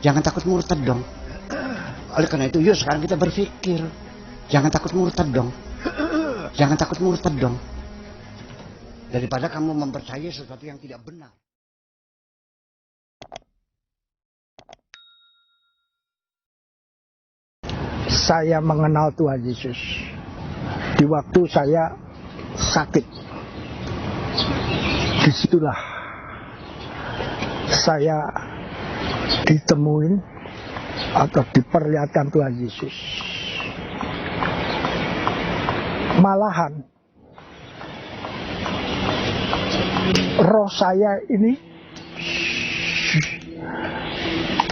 Jangan takut murtad dong. Oleh karena itu, yuk sekarang kita berpikir. Jangan takut murtad dong. Jangan takut murtad dong. Daripada kamu mempercayai sesuatu yang tidak benar. Saya mengenal Tuhan Yesus di waktu saya sakit. Disitulah saya ditemuin atau diperlihatkan Tuhan Yesus. Malahan roh saya ini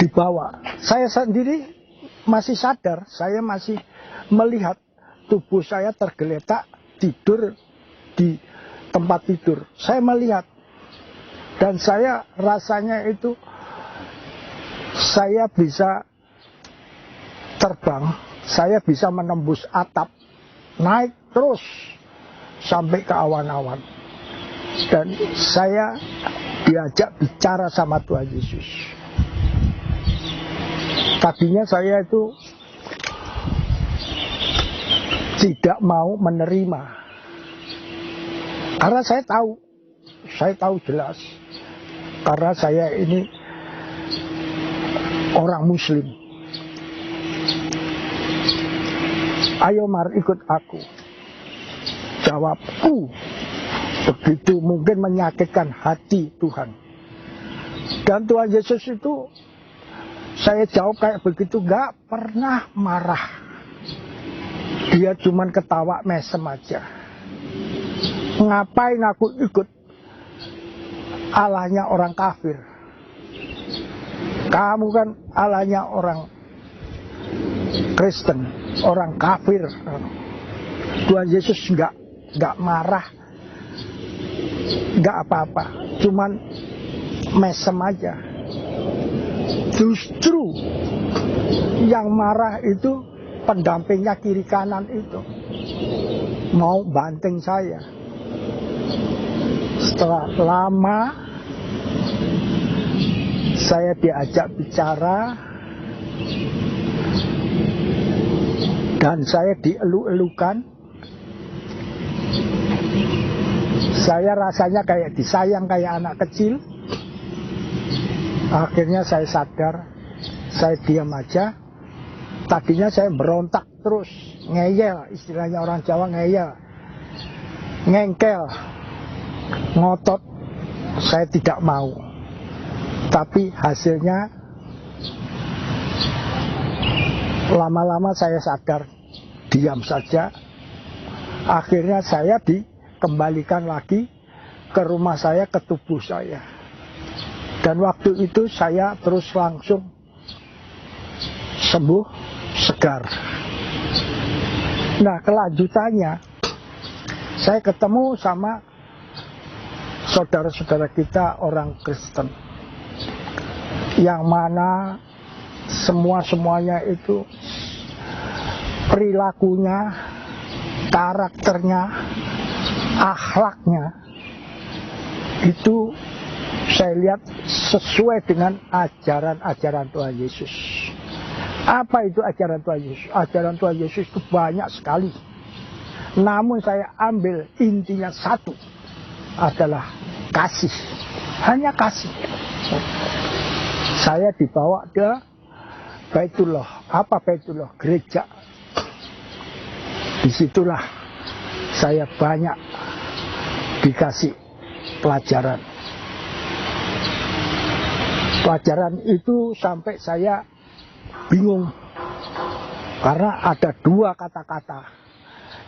dibawa. Saya sendiri masih sadar, saya masih melihat tubuh saya tergeletak tidur di tempat tidur. Saya melihat dan saya rasanya itu saya bisa terbang, saya bisa menembus atap, naik terus sampai ke awan-awan. Dan saya diajak bicara sama Tuhan Yesus. Tadinya saya itu tidak mau menerima. Karena saya tahu jelas. Karena saya ini orang Muslim. Ayo mari ikut aku. Jawabku begitu mungkin menyakitkan hati Tuhan. Dan Tuhan Yesus itu saya jawab kayak begitu gak pernah marah. Dia cuman ketawa mesem aja. Ngapain aku ikut Allahnya orang kafir? Kamu kan Allahnya orang Kristen, orang kafir. Tuhan Yesus gak marah, gak apa-apa, cuman mesem aja. Justru yang marah itu pendampingnya kiri kanan itu mau banting saya. Setelah lama saya diajak bicara dan saya dielu-elukan. Saya rasanya kayak disayang, kayak anak kecil. Akhirnya saya sadar, saya diam aja. Tadinya saya berontak terus, ngeyel, istilahnya orang Jawa ngeyel, ngengkel, ngotot. Saya tidak mau. Tapi hasilnya lama-lama saya sadar, diam saja. Akhirnya saya dikembalikan lagi ke rumah saya, ke tubuh saya. Dan waktu itu saya terus langsung sembuh, segar. Nah, kelanjutannya saya ketemu sama saudara-saudara kita orang Kristen, yang mana semuanya itu perilakunya, karakternya, akhlaknya itu saya lihat sesuai dengan ajaran-ajaran Tuhan Yesus. Apa itu ajaran Tuhan Yesus? Ajaran Tuhan Yesus itu banyak sekali. Namun saya ambil intinya satu, adalah kasih. Hanya kasih. Saya dibawa ke Baitullah. Apa Baitullah? Gereja. Disitulah saya banyak dikasih pelajaran. Pelajaran itu sampai saya bingung. Karena ada dua kata-kata.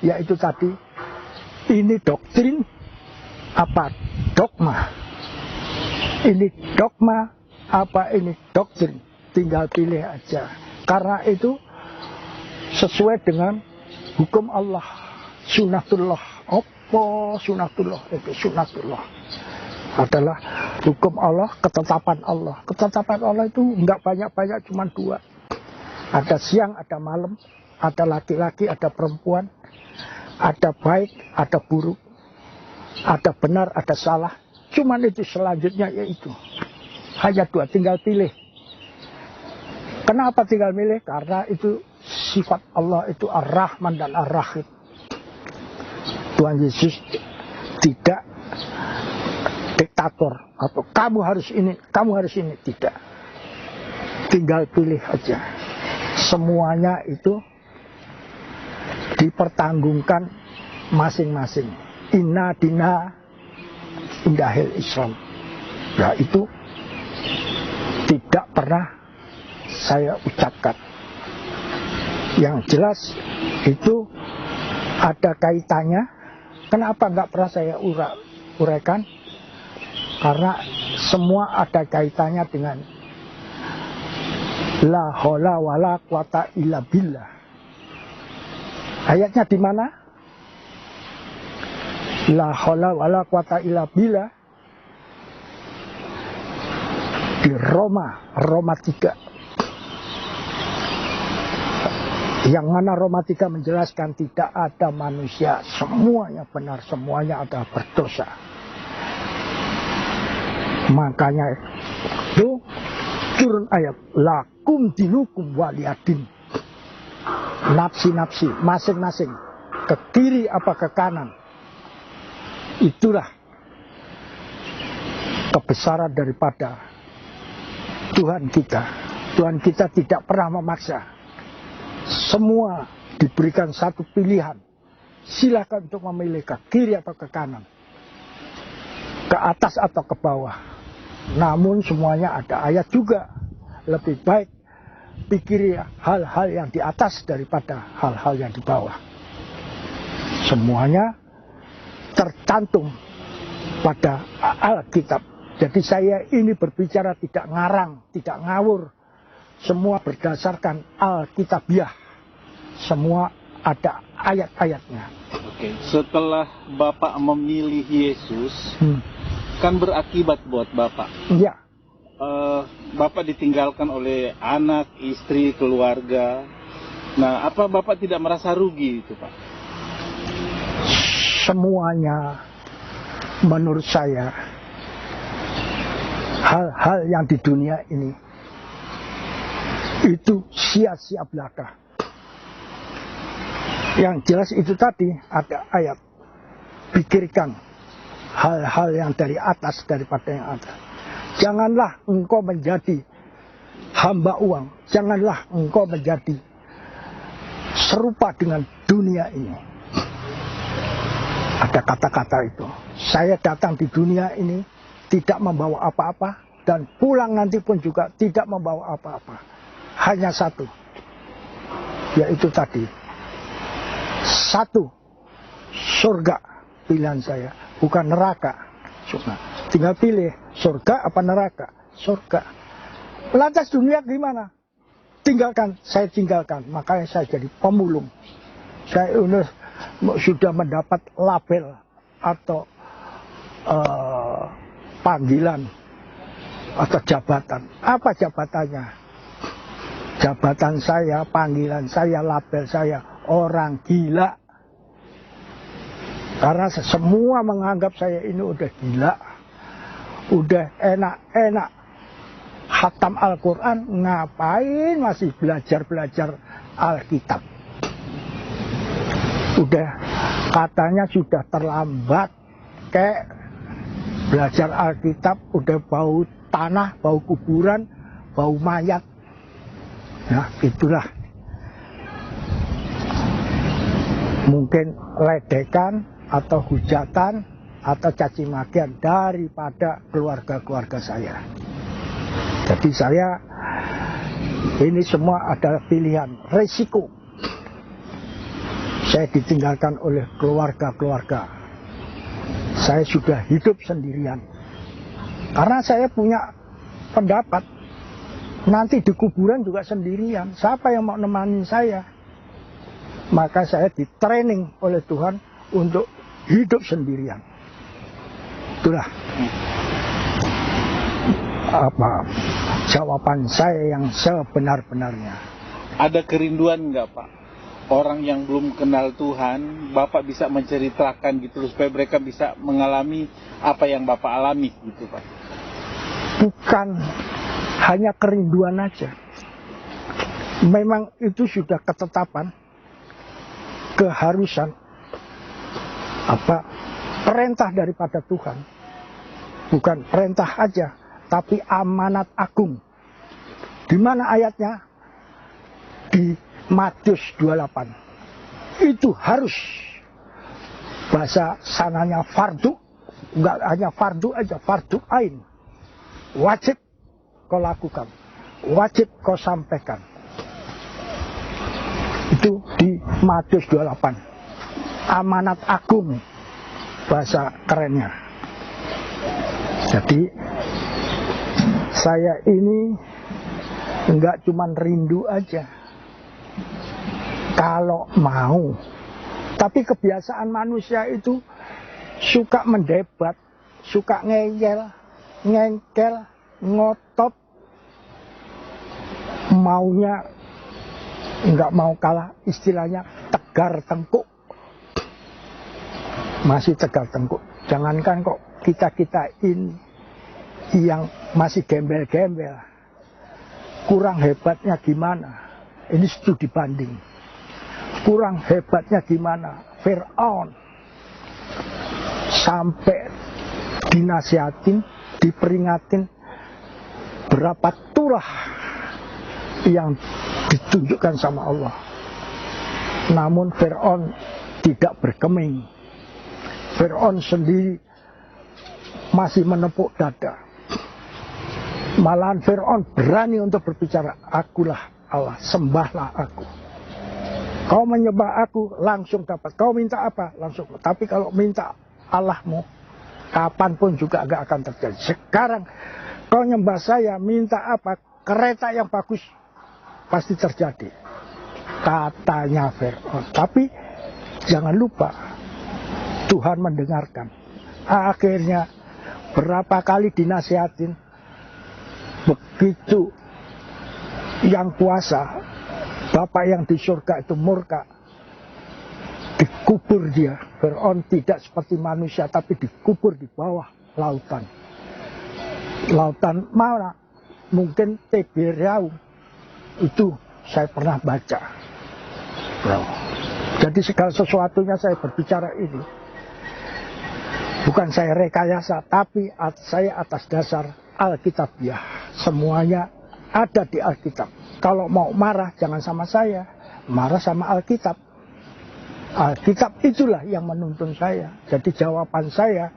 Yaitu tadi, ini doktrin apa dogma. Ini dogma apa ini doktrin. Tinggal pilih aja. Karena itu sesuai dengan hukum Allah. Sunatullah. Apa sunatullah? Itu sunatullah adalah hukum Allah, ketetapan Allah. Ketetapan Allah itu enggak banyak-banyak, cuma dua. Ada siang, ada malam, ada laki-laki, ada perempuan, ada baik, ada buruk, ada benar, ada salah. Cuman itu selanjutnya yaitu hanya dua, tinggal pilih. Kenapa tinggal milih? Karena itu sifat Allah, itu Ar-Rahman dan Ar-Rahim. Tuhan Yesus tidak diktator atau kamu harus ini, tidak. Tinggal pilih aja. Semuanya itu dipertanggungkan masing-masing. Inna dina indahil Islam. Ya itu tidak pernah saya ucapkan. Yang jelas itu ada kaitannya. Kenapa nggak pernah saya uraikan? Karena semua ada kaitannya dengan la haula wala quwata illa billah. Ayatnya di mana? La haula wala quwata illa billah. Di Roma 3. Yang mana Roma 3 menjelaskan tidak ada manusia, semuanya benar, semuanya adalah berdosa. Makanya itu turun ayat lakum dinukum waliyadin. Nafsi-nafsi masing-masing ke kiri apa ke kanan. Itulah kebesaran daripada Tuhan kita. Tuhan kita tidak pernah memaksa. Semua diberikan satu pilihan. Silakan untuk memilih ke kiri atau ke kanan, ke atas atau ke bawah. Namun semuanya ada ayat juga. Lebih baik pikiri hal-hal yang di atas daripada hal-hal yang di bawah. Semuanya tercantum pada Alkitab. Jadi saya ini berbicara tidak ngarang, tidak ngawur. Semua berdasarkan Alkitabiah. Semua ada ayat-ayatnya. Oke, setelah Bapak memilih Yesus, kan berakibat buat Bapak. Iya. Bapak ditinggalkan oleh anak, istri, keluarga. Nah, apa Bapak tidak merasa rugi itu, Pak? Semuanya menurut saya hal-hal yang di dunia ini itu sia-sia belaka. Yang jelas itu tadi ada ayat, pikirkan hal-hal yang dari atas daripada yang ada. Janganlah engkau menjadi hamba uang. Janganlah engkau menjadi serupa dengan dunia ini. Ada kata-kata itu. Saya datang di dunia ini tidak membawa apa-apa. Dan pulang nanti pun juga tidak membawa apa-apa. Hanya satu. Yaitu tadi. Satu. Surga pilihan saya. Bukan neraka. Tinggal pilih. Surga apa neraka? Surga. Lantas dunia gimana? Tinggalkan. Saya tinggalkan. Makanya saya jadi pemulung. Saya sudah mendapat label atau panggilan atau jabatan. Apa jabatannya? Jabatan saya, panggilan saya, label saya, orang gila. Karena semua menganggap saya ini udah gila. Udah enak-enak khatam Al-Quran, ngapain masih belajar-belajar Alkitab? Udah katanya sudah terlambat, kayak belajar Alkitab udah bau tanah, bau kuburan, bau mayat. Nah itulah mungkin ledekan atau hujatan atau caci makian daripada keluarga-keluarga saya. Jadi saya ini semua adalah pilihan resiko. Saya ditinggalkan oleh keluarga-keluarga. Saya sudah hidup sendirian. Karena saya punya pendapat, nanti di kuburan juga sendirian. Siapa yang mau nemani saya? Maka saya ditraining oleh Tuhan untuk hidup sendirian. Itulah apa jawaban saya yang sebenar-benarnya. Ada kerinduan nggak, Pak? Orang yang belum kenal Tuhan, Bapak bisa menceritakan gitu supaya mereka bisa mengalami apa yang Bapak alami gitu, Pak. Bukan hanya kerinduan aja. Memang itu sudah ketetapan, keharusan, perintah daripada Tuhan. Bukan perintah aja, tapi amanat agung. Di mana ayatnya? Di Matius 28. Itu harus. Bahasa sananya fardu, enggak hanya fardu aja, fardu ain. Wajib kau lakukan, wajib kau sampaikan. Itu di Matius 28. Amanat agung, bahasa kerennya. Jadi saya ini enggak cuman rindu aja kalau mau, tapi kebiasaan manusia itu suka mendebat, suka ngeyel, ngengkel, ngotot, maunya enggak mau kalah, istilahnya tegar tengkuk. Masih tegar tengkuk. Jangankan kok kita ini yang masih gembel-gembel, kurang hebatnya gimana? Ini studi banding. Kurang hebatnya gimana? Fir'aun sampai dinasihatin, diperingatin berapa turah yang ditunjukkan sama Allah. Namun Fir'aun tidak berkeming. Fir'aun sendiri masih menepuk dada. Malahan Fir'aun berani untuk berbicara, akulah Allah, sembahlah aku. Kau menyembah aku, langsung dapat. Kau minta apa? Langsung. Tapi kalau minta Allahmu, kapanpun juga gak akan terjadi. Sekarang kau nyembah saya, minta apa? Kereta yang bagus, pasti terjadi. Katanya Fir'aun. Tapi jangan lupa, Tuhan mendengarkan. Akhirnya berapa kali dinasihatin, begitu yang kuasa, Bapak yang di surga itu murka, dikubur dia. Fir'aun tidak seperti manusia, tapi dikubur di bawah lautan. Lautan mana? Mungkin Tiberias. Itu saya pernah baca. Jadi segala sesuatunya saya berbicara ini, bukan saya rekayasa, tapi saya atas dasar Alkitabiah. Semuanya ada di Alkitab. Kalau mau marah jangan sama saya, marah sama Alkitab. Alkitab itulah yang menuntun saya. Jadi jawaban saya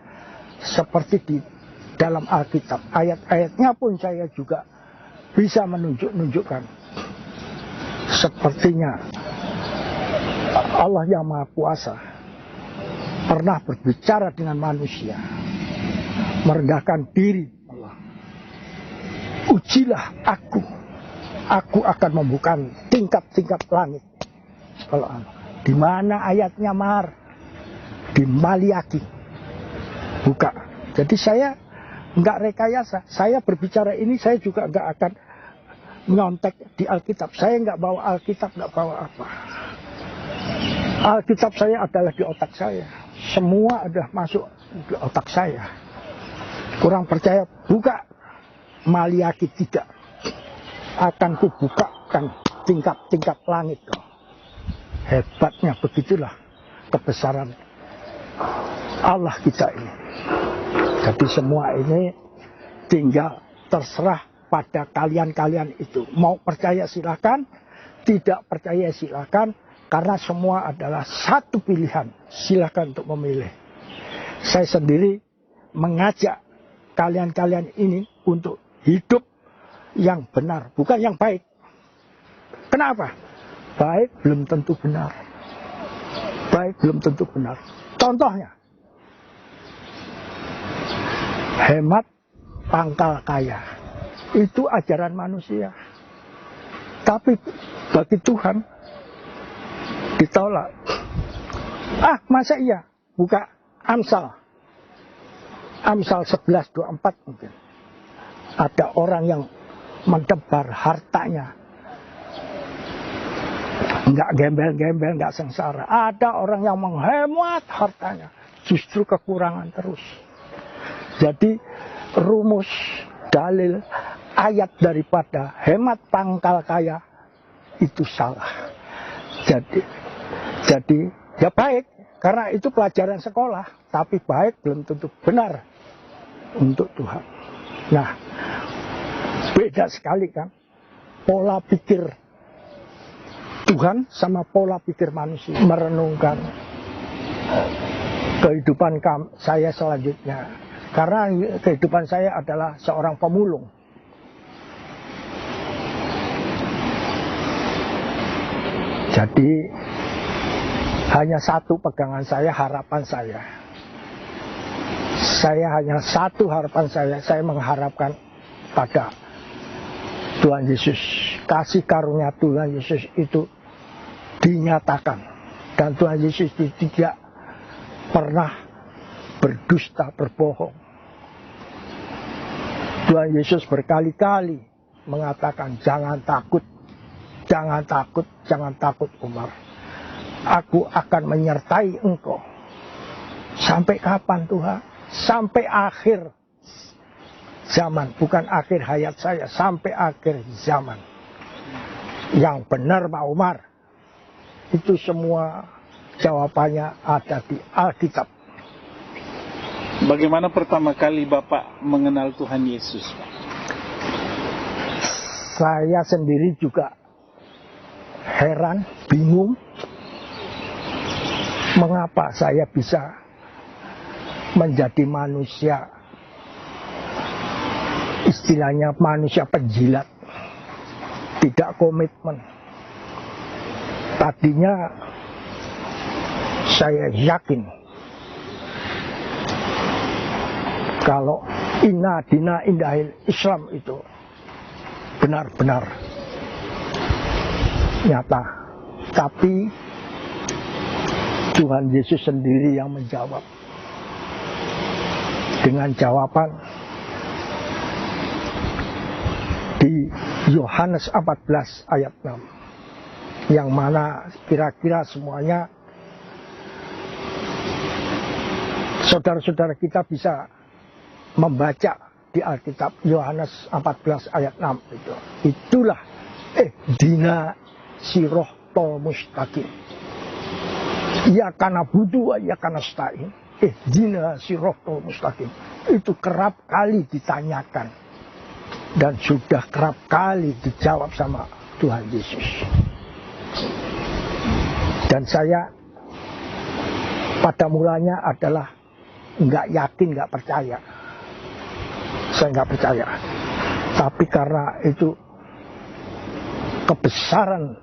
seperti di dalam Alkitab. Ayat-ayatnya pun saya juga bisa menunjukkan. Sepertinya Allah yang Maha Kuasa pernah berbicara dengan manusia, merendahkan diri Allah. Ujilah aku akan membuka tingkap-tingkap langit. Kalau di mana ayatnya Mar? Di Maliaki. Buka. Jadi saya nggak rekayasa. Saya berbicara ini, saya juga nggak akan nyontek di Alkitab. Saya nggak bawa Alkitab, nggak bawa apa. Alkitab saya adalah di otak saya. Semua ada masuk di otak saya. Kurang percaya, buka Maliaki 3. Akan kubukakan tingkap-tingkap langit. Hebatnya begitulah kebesaran Allah kita ini. Jadi semua ini tinggal terserah pada kalian-kalian itu. Mau percaya silakan, tidak percaya silakan, karena semua adalah satu pilihan. Silakan untuk memilih. Saya sendiri mengajak kalian-kalian ini untuk hidup yang benar, bukan yang baik. Kenapa? Baik belum tentu benar. Baik belum tentu benar. Contohnya, hemat pangkal kaya. Itu ajaran manusia. Tapi bagi Tuhan ditolak. Masa iya? Buka Amsal 11:24 mungkin. Ada orang yang mendebar hartanya, nggak gembel-gembel, nggak sengsara. Ada orang yang menghemat hartanya, justru kekurangan terus. Jadi rumus, dalil, ayat daripada hemat pangkal kaya itu salah. Jadi ya baik, karena itu pelajaran sekolah, tapi baik belum tentu benar untuk Tuhan. Nah, beda sekali kan pola pikir Tuhan sama pola pikir manusia. Merenungkan kehidupan saya selanjutnya, karena kehidupan saya adalah seorang pemulung. Jadi hanya satu pegangan saya, harapan saya. Hanya satu harapan saya mengharapkan pada Tuhan Yesus. Kasih karunia Tuhan Yesus itu dinyatakan. Dan Tuhan Yesus tidak pernah berdusta, berbohong. Tuhan Yesus berkali-kali mengatakan, jangan takut, jangan takut, jangan takut Umar. Aku akan menyertai engkau. Sampai kapan Tuhan? Sampai akhir zaman. Bukan akhir hayat saya, sampai akhir zaman. Yang benar Pak Umar. Itu semua jawabannya ada di Alkitab. Bagaimana pertama kali Bapak mengenal Tuhan Yesus, Pak? Saya sendiri juga heran, bingung. Mengapa saya bisa menjadi manusia, istilahnya manusia penjilat, tidak komitmen. Tadinya saya yakin kalau inna dina indahil Islam itu benar-benar nyata. Tapi Tuhan Yesus sendiri yang menjawab dengan jawaban di Yohanes 14 ayat 6, yang mana kira-kira semuanya saudara-saudara kita bisa membaca di Alkitab. Yohanes 14 ayat 6 itu. Itulah dina siroh tol mustaqim. Ya karena budu, ya karena stain. Dina siroh tol mustaqim. Itu kerap kali ditanyakan dan sudah kerap kali dijawab sama Tuhan Yesus. Dan saya pada mulanya adalah nggak yakin, nggak percaya. Saya nggak percaya. Tapi karena itu kebesaran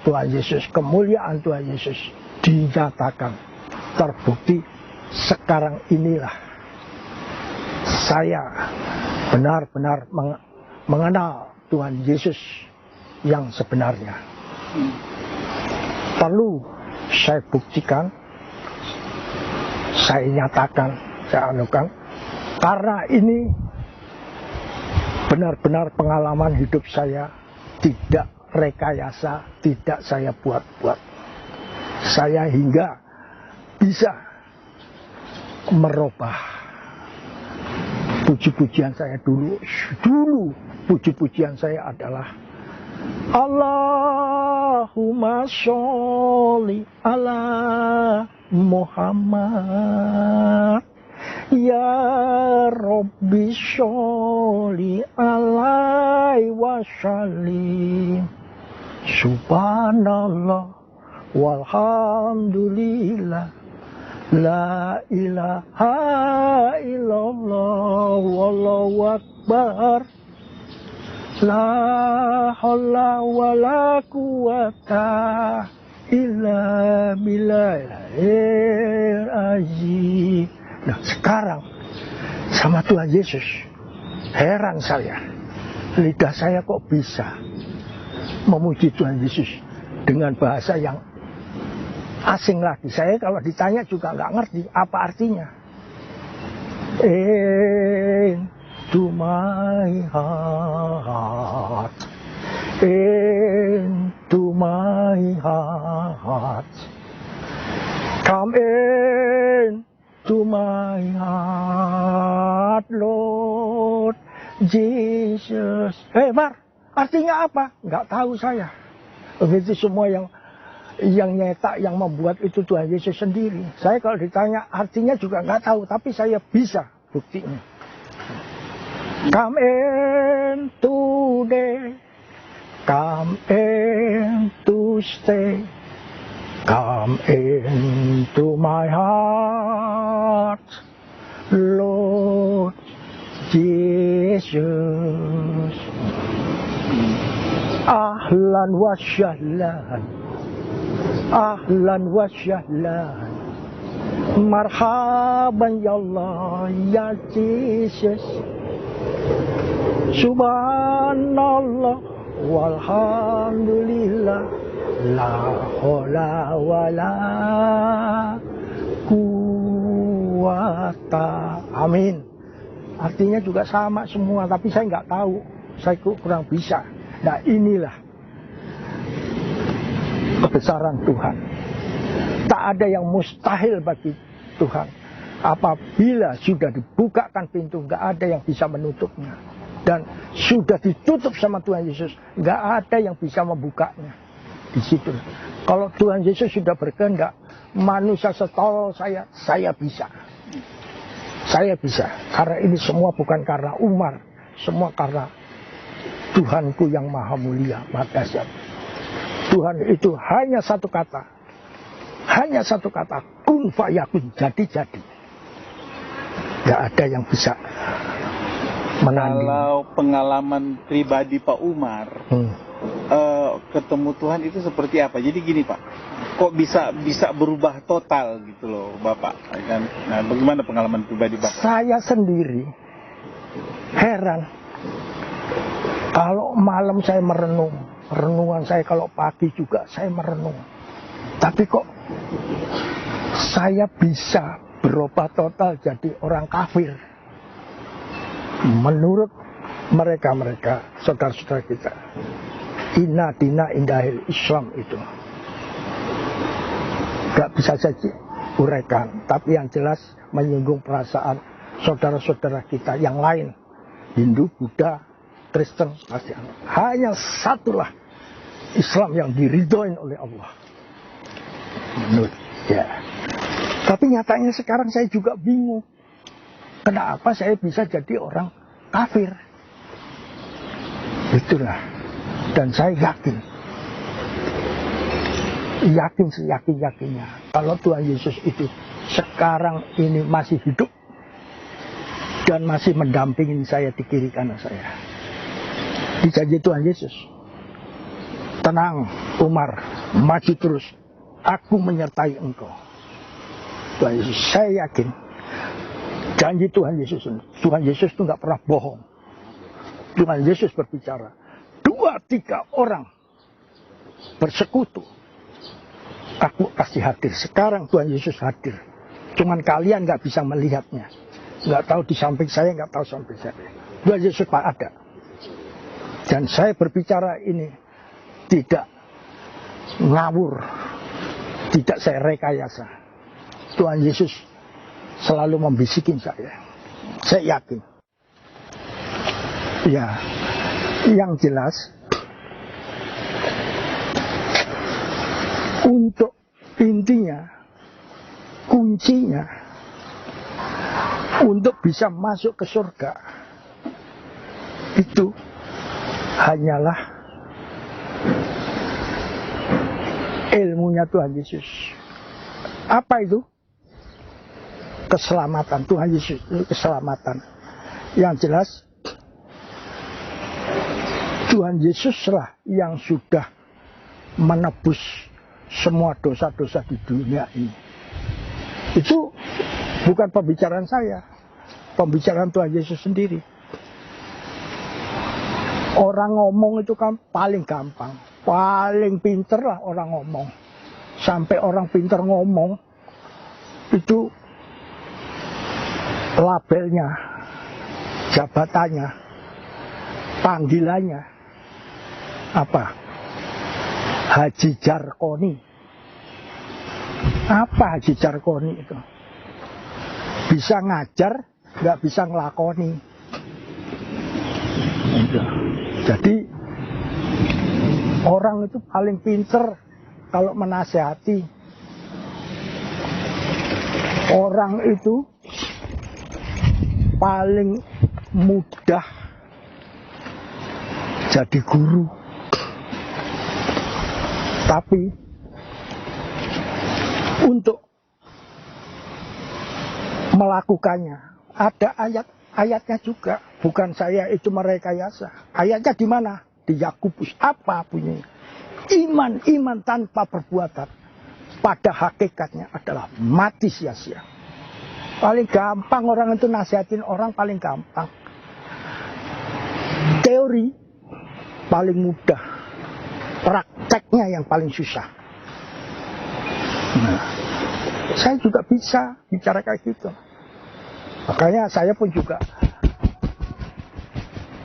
Tuhan Yesus, kemuliaan Tuhan Yesus dinyatakan, terbukti. Sekarang inilah saya benar-benar mengenal Tuhan Yesus yang sebenarnya. Perlu saya buktikan, saya nyatakan, saya anukan, karena ini benar-benar pengalaman hidup saya, tidak rekayasa, tidak saya buat-buat. Saya hingga bisa merubah puji-pujian saya dulu puji-pujian saya adalah Allahumma sholli ala Muhammad ya Rabbi sholli alaihi wasallim subhanallah walhamdulillah la ilaha illallah wallahu akbar la haula wala quwata illa billahil azim. Nah sekarang sama Tuhan Yesus heran saya, lidah saya kok bisa memuji Tuhan Yesus dengan bahasa yang asing lagi. Saya kalau ditanya juga nggak ngerti apa artinya. Into my heart, into my heart, come in to my heart, Lord Jesus. Mar, artinya apa? Nggak tahu saya. Itu semua yang nyetak, yang membuat itu Tuhan Yesus sendiri. Saya kalau ditanya artinya juga nggak tahu, tapi saya bisa buktinya. Come in today, come in to stay, come into my heart, Lord Jesus. Ahlan wa sahlan, ahlan wa sahlan, marhaban ya Allah ya Jesus. Subhanallah walhamdulillah, la haula wala quwata. Amin. Artinya juga sama semua, tapi saya nggak tahu, saya kurang bisa. Nah, inilah kebesaran Tuhan. Tak ada yang mustahil bagi Tuhan. Apabila sudah dibukakan pintu, nggak ada yang bisa menutupnya. Dan sudah ditutup sama Tuhan Yesus, nggak ada yang bisa membukanya. Di situ. Kalau Tuhan Yesus sudah berkehendak, manusia setolol saya bisa. Saya bisa. Karena ini semua bukan karena Umar, semua karena Tuhanku yang maha mulia, maha dahsyat. Tuhan itu hanya satu kata. Hanya satu kata. Kun fayakun. Jadi. Gak ada yang bisa menanding. Kalau pengalaman pribadi Pak Umar, ketemu Tuhan itu seperti apa? Jadi gini Pak, kok bisa berubah total gitu loh Bapak? Nah, bagaimana pengalaman pribadi Bapak? Saya sendiri heran. Kalau malam saya merenung, renungan saya kalau pagi juga saya merenung. Tapi kok saya bisa berubah total jadi orang kafir? Menurut mereka, saudara-saudara kita, inna dina indahil Islam itu gak bisa saja uraikan, tapi yang jelas menyinggung perasaan saudara-saudara kita yang lain, Hindu, Buddha, Kristen, pasti hanya satulah Islam yang diridhoin oleh Allah. Menurut ya. Tapi nyatanya sekarang saya juga bingung. Kenapa saya bisa jadi orang kafir? Itulah. Dan saya yakin seyakin-yakinnya kalau Tuhan Yesus itu sekarang ini masih hidup dan masih mendampingi saya di kiri kanan saya. Dijanji Tuhan Yesus, tenang Umar, maju terus, aku menyertai engkau. Tuhan Yesus, saya yakin janji Tuhan Yesus itu nggak pernah bohong. Tuhan Yesus berbicara, 2-3 orang bersekutu, aku pasti hadir. Sekarang Tuhan Yesus hadir, cuman kalian nggak bisa melihatnya, nggak tahu di samping saya, nggak tahu samping saya. Tuhan Yesus Pak ada. Dan saya berbicara ini tidak ngawur, tidak saya rekayasa. Tuhan Yesus selalu membisikin saya yakin. Ya, yang jelas untuk intinya, kuncinya untuk bisa masuk ke surga itu hanyalah ilmunya Tuhan Yesus. Apa itu? Keselamatan Tuhan Yesus, keselamatan. Yang jelas Tuhan Yesuslah yang sudah menebus semua dosa-dosa di dunia ini. Itu bukan pembicaraan saya, pembicaraan Tuhan Yesus sendiri. Orang ngomong itu kan paling gampang, paling pinter lah orang ngomong. Sampai orang pinter ngomong, itu labelnya, jabatannya, panggilannya, apa? Haji Jarkoni. Apa Haji Jarkoni itu? Bisa ngajar, nggak bisa ngelakoni. Jadi Orang itu paling pinter kalau menasehati. Orang itu paling mudah jadi guru. Tapi untuk melakukannya ada ayatnya juga. Bukan saya itu merekayasa. Ayatnya di mana? Di Yakobus. Apa bunyinya? Iman tanpa perbuatan pada hakikatnya adalah mati sia-sia. Paling gampang orang itu nasihatin orang, paling gampang. Teori paling mudah, prakteknya yang paling susah. Nah, saya juga bisa bicara kayak gitu. Makanya saya pun juga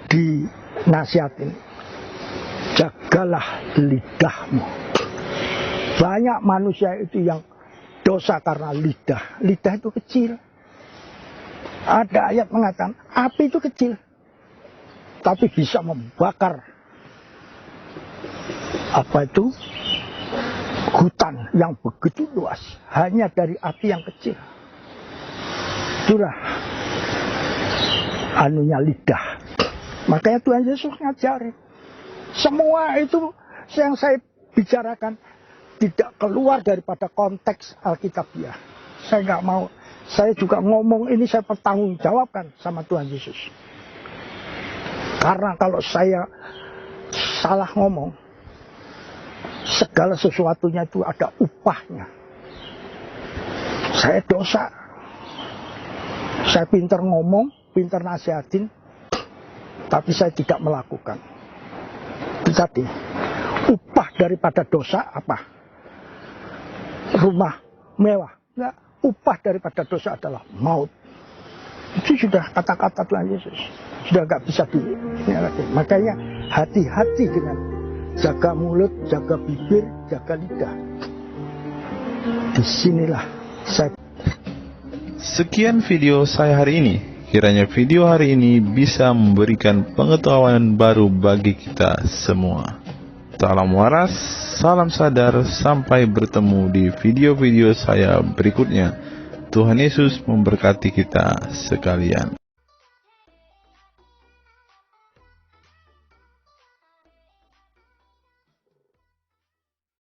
dinasihatin. Jagalah lidahmu. Banyak manusia itu yang dosa karena lidah. Lidah itu kecil. Ada ayat mengatakan api itu kecil, tapi bisa membakar hutan yang begitu luas hanya dari api yang kecil. Itulah anunya lidah. Makanya Tuhan Yesus ngajarin. Semua itu yang saya bicarakan tidak keluar daripada konteks Alkitabiah. Saya nggak mau. Saya juga ngomong ini saya pertanggungjawabkan sama Tuhan Yesus. Karena kalau saya salah ngomong, segala sesuatunya itu ada upahnya. Saya dosa. Saya pinter ngomong, pinter nasihatin, tapi saya tidak melakukan. Itu tadi. Upah daripada dosa apa? Rumah mewah. Enggak. Upah daripada dosa adalah maut. Itu sudah kata-kata Tuhan Yesus. Sudah nggak bisa lagi. Makanya hati-hati dengan jaga mulut, jaga bibir, jaga lidah. Disinilah saya. Sekian video saya hari ini. Kiranya video hari ini bisa memberikan pengetahuan baru bagi kita semua. Salam waras, salam sadar, sampai bertemu di video-video saya berikutnya. Tuhan Yesus memberkati kita sekalian.